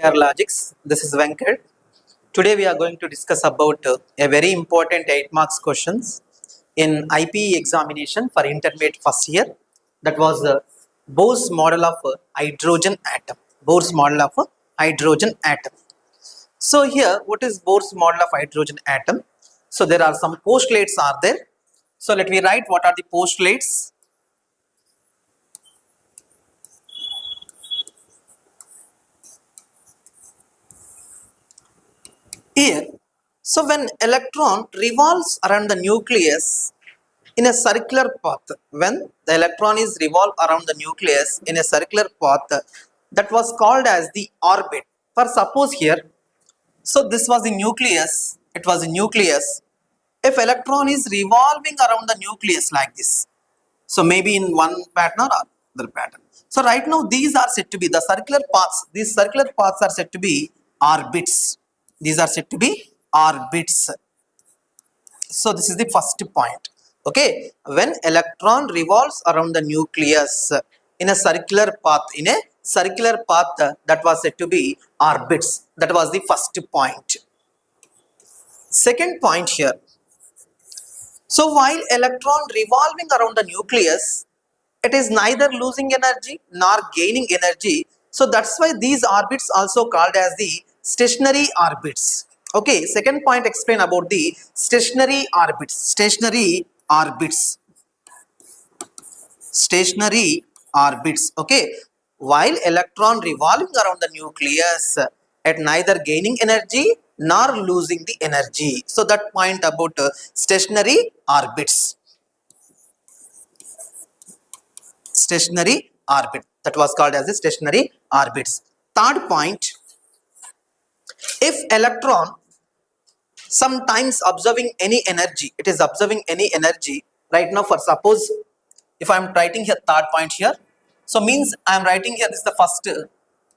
Our Logics. This is Venkat. Today we are going to discuss about a very important 8 marks questions in IPE examination for intermediate first year. That was the Bohr's model of hydrogen atom. Bohr's model of hydrogen atom. So here, what is Bohr's model of hydrogen atom? So there are some postulates are there. So let me write what are the postulates. Here, so when electron revolves around the nucleus in a circular path, when the electron is revolved around the nucleus in a circular path, that was called as the orbit. For suppose here, so this was the nucleus, it was a nucleus. If electron is revolving around the nucleus like this, so maybe in one pattern or other pattern. So right now these are said to be the circular paths. These circular paths are said to be orbits. These are said to be orbits. So this is the first point. Okay, when electron revolves around the nucleus in a circular path, that was said to be orbits. That was the first point. Second point here. So while electron revolving around the nucleus, it is neither losing energy nor gaining energy. So that's why these orbits also called as the stationary orbits. Okay, second point explain about the stationary orbits. Stationary orbits. Stationary orbits. Okay, while electron revolving around the nucleus at neither gaining energy nor losing the energy. So that point about stationary orbits. Stationary orbit, that was called as the stationary orbits. Third point, if electron sometimes observing any energy, it is observing any energy right now. For suppose if I am writing here third point here, so means I am writing here this is the first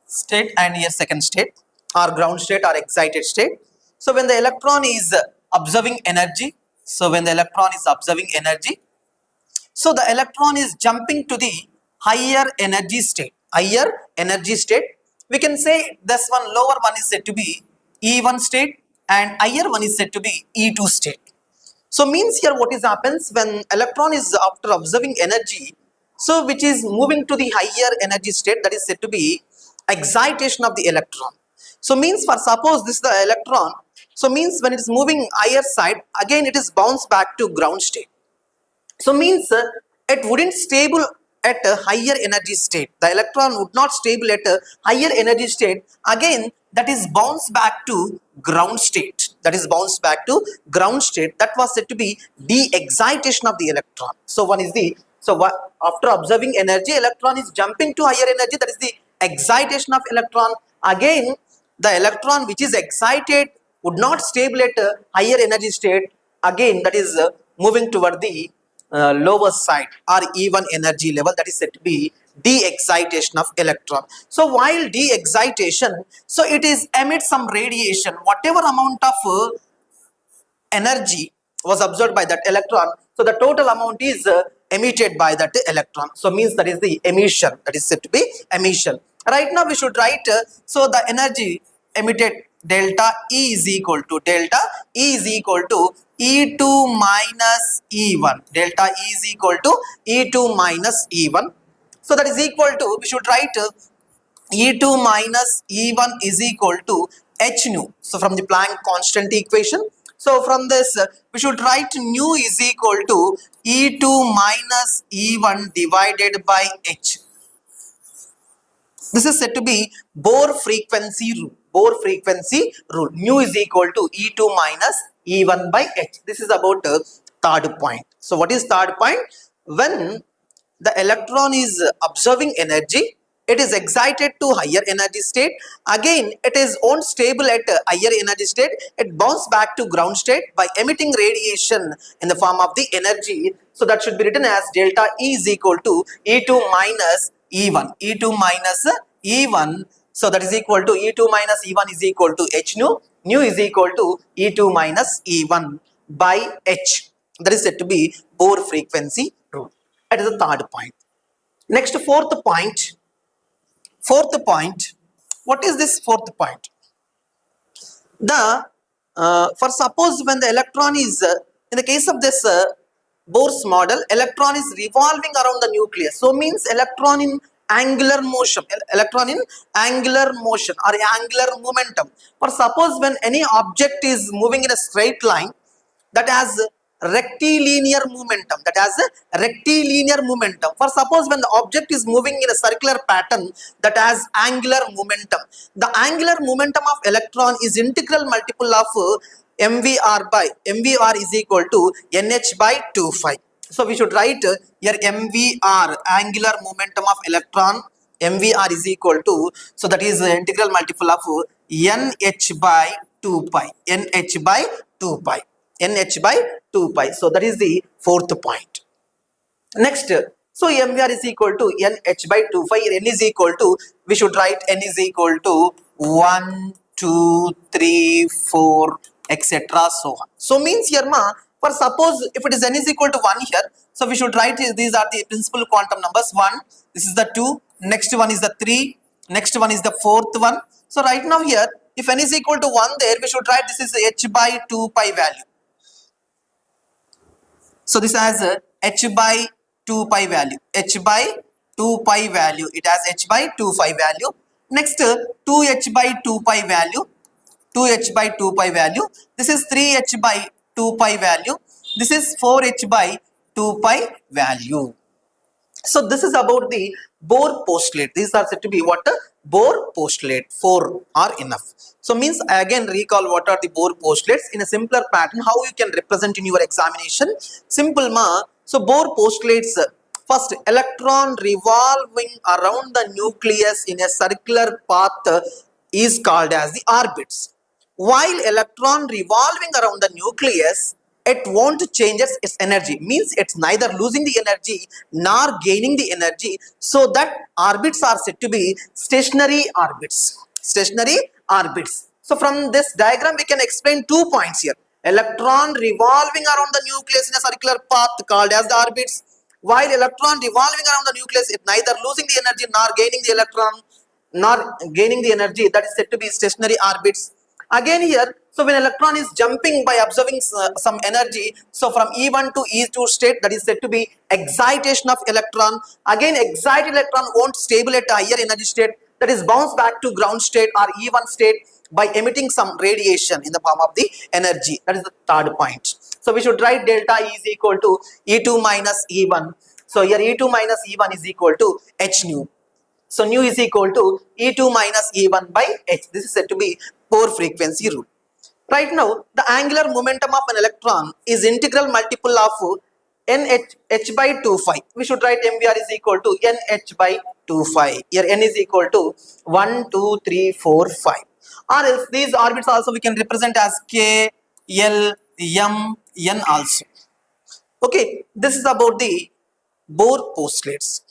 state and here second state or ground state or excited state. So when the electron is observing energy, so when the electron is observing energy, so the electron is jumping to the higher energy state. Higher energy state. We can say this one lower one is said to be E1 state and higher one is said to be E2 state. So means here what is happens when electron is after observing energy, so which is moving to the higher energy state, that is said to be excitation of the electron. So means for suppose this is the electron, so means when it is moving higher side, again it is bounced back to ground state. So means it wouldn't stable at a higher energy state. The electron would not stable at a higher energy state. Again, that is bounced back to ground state. That is bounced back to ground state. That was said to be de-excitation of the electron. So one is the, so after observing energy, electron is jumping to higher energy. That is the excitation of electron. Again, the electron which is excited would not stable at a higher energy state. Again, that is moving toward the lower side or even energy level, that is said to be de-excitation of electron. So while de-excitation, so it is emits some radiation, whatever amount of energy was observed by that electron, so the total amount is emitted by that electron. So means that is the emission, that is said to be emission. Right now we should write so the energy emitted delta E is equal to E2 minus E1. Delta E is equal to E2 minus E1. So that is equal to, we should write E2 minus E1 is equal to h nu. So from the Planck constant equation. So from this we should write nu is equal to E2 minus E1 divided by h. This is said to be Bohr frequency rule. Bohr frequency rule. Nu is equal to E2 minus E1 by h. This is about third point. So what is third point? When the electron is observing energy, it is excited to higher energy state. Again, it is won't stable at a higher energy state. It bounces back to ground state by emitting radiation in the form of the energy. So that should be written as delta E is equal to E2 minus E1. E2 minus E1. So that is equal to E2 minus E1 is equal to h nu. Nu is equal to E2 minus E1 by h. That is said to be Bohr frequency rule. That is the third point. Next, fourth point. What is this fourth point? The for suppose when the electron is in the case of this Bohr's model, electron is revolving around the nucleus. So means electron in angular motion, electron in angular motion or angular momentum. For suppose when any object is moving in a straight line, that has rectilinear momentum, that has a rectilinear momentum. For suppose when the object is moving in a circular pattern, that has angular momentum. The angular momentum of electron is integral multiple of mvr is equal to nh by 2 phi. So we should write here mvr, angular momentum of electron, mvr is equal to, so that is integral multiple of nh by 2 pi, nh by 2 pi, nh by 2 pi. So that is the fourth point. Next, so mvr is equal to nh by 2 pi, n is equal to, we should write n is equal to 1, 2, 3, 4, etc. so on. So means here for suppose if it is n is equal to 1 here, so we should write these are the principal quantum numbers. 1, this is the 2, next one is the 3, next one is the fourth one. So right now here, if n is equal to 1 there, we should write this is h by 2 pi value. So this has a h by 2 pi value, h by 2 pi value, it has h by 2 pi value. Next 2h by 2 pi value, 2h by 2 pi value, this is 3h by 2 pi value, this is 4h by 2 pi value. So this is about the Bohr postulate. These are said to be what? Bohr postulate. 4 are enough. So means again recall what are the Bohr postulates in a simpler pattern, how you can represent in your examination. Simple ma. So Bohr postulates first, electron revolving around the nucleus in a circular path is called as the orbits. While electron revolving around the nucleus, it won't change its energy, means it's neither losing the energy nor gaining the energy, so that orbits are said to be stationary orbits. Stationary orbits. So from this diagram we can explain 2 points here. Electron revolving around the nucleus in a circular path called as the orbits, while electron revolving around the nucleus it neither losing the energy nor gaining the electron nor gaining the energy, that is said to be stationary orbits. Again here, so when electron is jumping by observing some energy, so from E1 to E2 state, that is said to be excitation of electron. Again excited electron won't stable at a higher energy state, that is bounce back to ground state or E1 state by emitting some radiation in the form of the energy. That is the third point. So we should write delta E is equal to E2 minus E1. So here E2 minus E1 is equal to h nu. So nu is equal to E2 minus E1 by h. This is said to be Bohr frequency rule. Right now, the angular momentum of an electron is integral multiple of h by 2 phi. We should write mvr is equal to nh by 2 phi. Here n is equal to 1, 2, 3, 4, 5. Or else these orbits also we can represent as k, l, m, n also. Okay, this is about the Bohr postulates.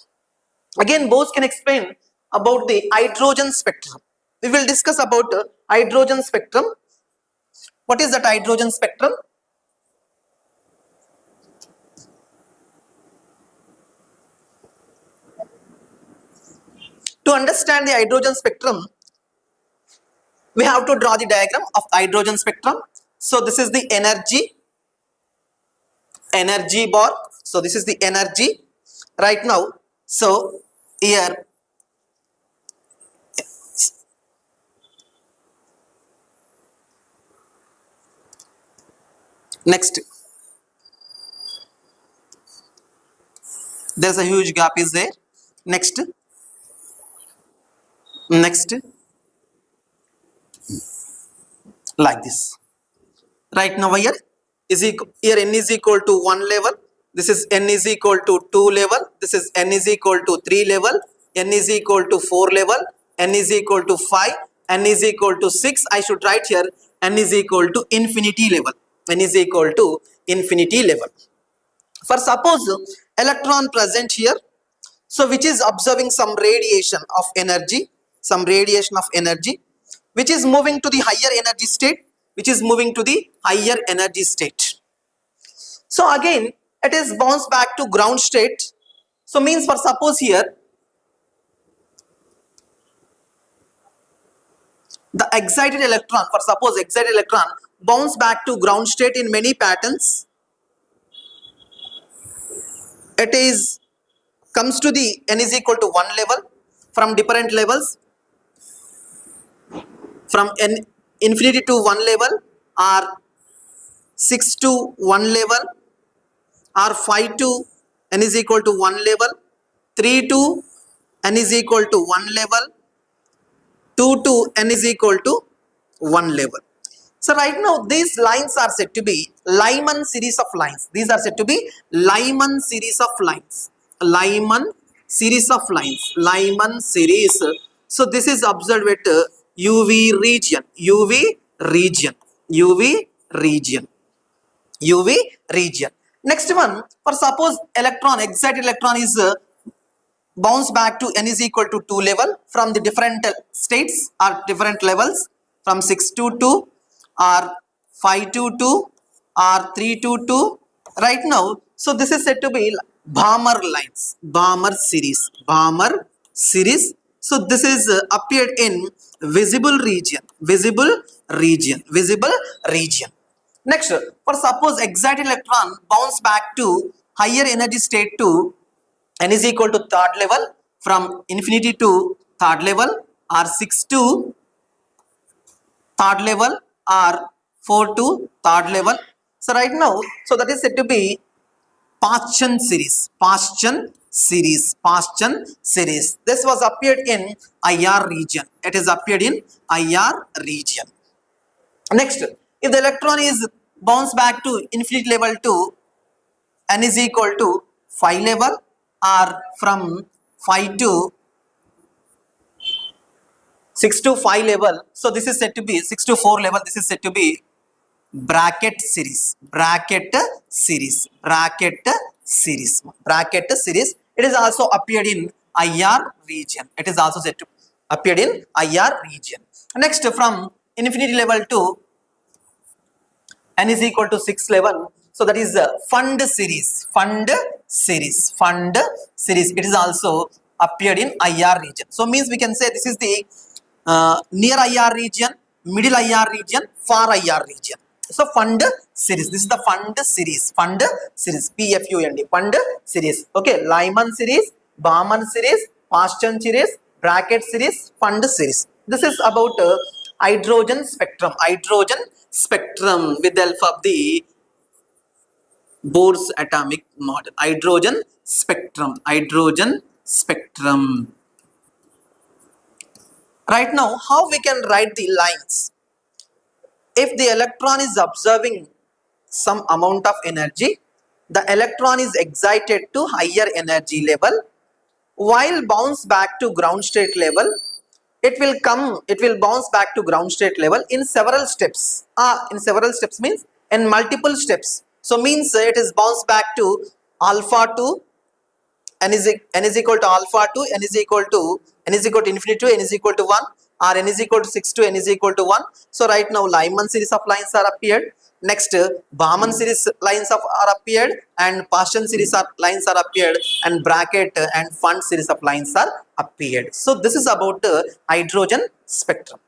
Again, Bose can explain about the hydrogen spectrum. We will discuss about hydrogen spectrum. What is that hydrogen spectrum? To understand the hydrogen spectrum, we have to draw the diagram of hydrogen spectrum. So this is the energy bar. So this is the energy right now. So here next there's a huge gap is there. Next like this. Right now here is equal, here n is equal to 1 level, this is n is equal to 2 level, this is n is equal to 3 level, n is equal to 4 level, n is equal to 5, n is equal to 6. I should write here n is equal to infinity level, n is equal to infinity level. For suppose electron present here, so which is observing some radiation of energy, which is moving to the higher energy state, So again it is bounced back to ground state. So means for suppose here The excited electron, for suppose excited electron bounce back to ground state in many patterns. It is comes to the n is equal to 1 level from different levels, from n infinity to 1 level, or 6 to 1 level, or 5 to n is equal to 1 level, 3 to n is equal to 1 level, 2 to n is equal to 1 level. So right now these lines are said to be Lyman series of lines. These are said to be Lyman series of lines. Lyman series of lines. Lyman series. So this is observed at UV region. UV region. UV region. UV region. Next one, for suppose electron, excited electron is bounce back to n is equal to 2 level from the different states or different levels, from 6 to 2 or 5 to 2 or 3 to 2 right now. So this is said to be Balmer lines, Balmer series, Balmer series. So this is appeared in visible region, visible region, visible region. Next, for suppose excited electron bounce back to higher energy state to n is equal to third level, from infinity to third level, or 6 to third level, or 4 to third level. So right now, so that is said to be Paschen series, Paschen series, Paschen series. This was appeared in IR region. It is appeared in IR region. Next, if the electron is bounced back to infinite level to n is equal to 5 level, or from 5 to 6 to 5 level, so this is said to be 6 to 4 level. This is said to be bracket series, bracket series, bracket series, bracket series. It is also appeared in IR region. It is also said to appeared in IR region. Next, from infinity level to n is equal to 6 level, so that is fund series, fund series, fund series. It is also appeared in IR region. So means we can say this is the near IR region, middle IR region, far IR region. So fund series, this is the fund series, fund series, PFUND, fund series. Okay, Lyman series, Balmer series, Paschen series, bracket series, fund series. This is about hydrogen spectrum, hydrogen spectrum with the help of the Bohr's atomic model. Hydrogen spectrum, hydrogen spectrum. Right now, how we can write the lines? If the electron is observing some amount of energy, the electron is excited to higher energy level, while bounce back to ground state level, it will bounce back to ground state level in several steps. In several steps means in multiple steps. So means it is bounced back to alpha to n is equal to alpha to n is equal to infinity to n is equal to 1, or n is equal to 6 to n is equal to 1. So right now Lyman series of lines are appeared. Next, Balmer series lines are appeared, and Paschen series of lines are appeared, and bracket and fund series of lines are appeared. So this is about hydrogen spectrum.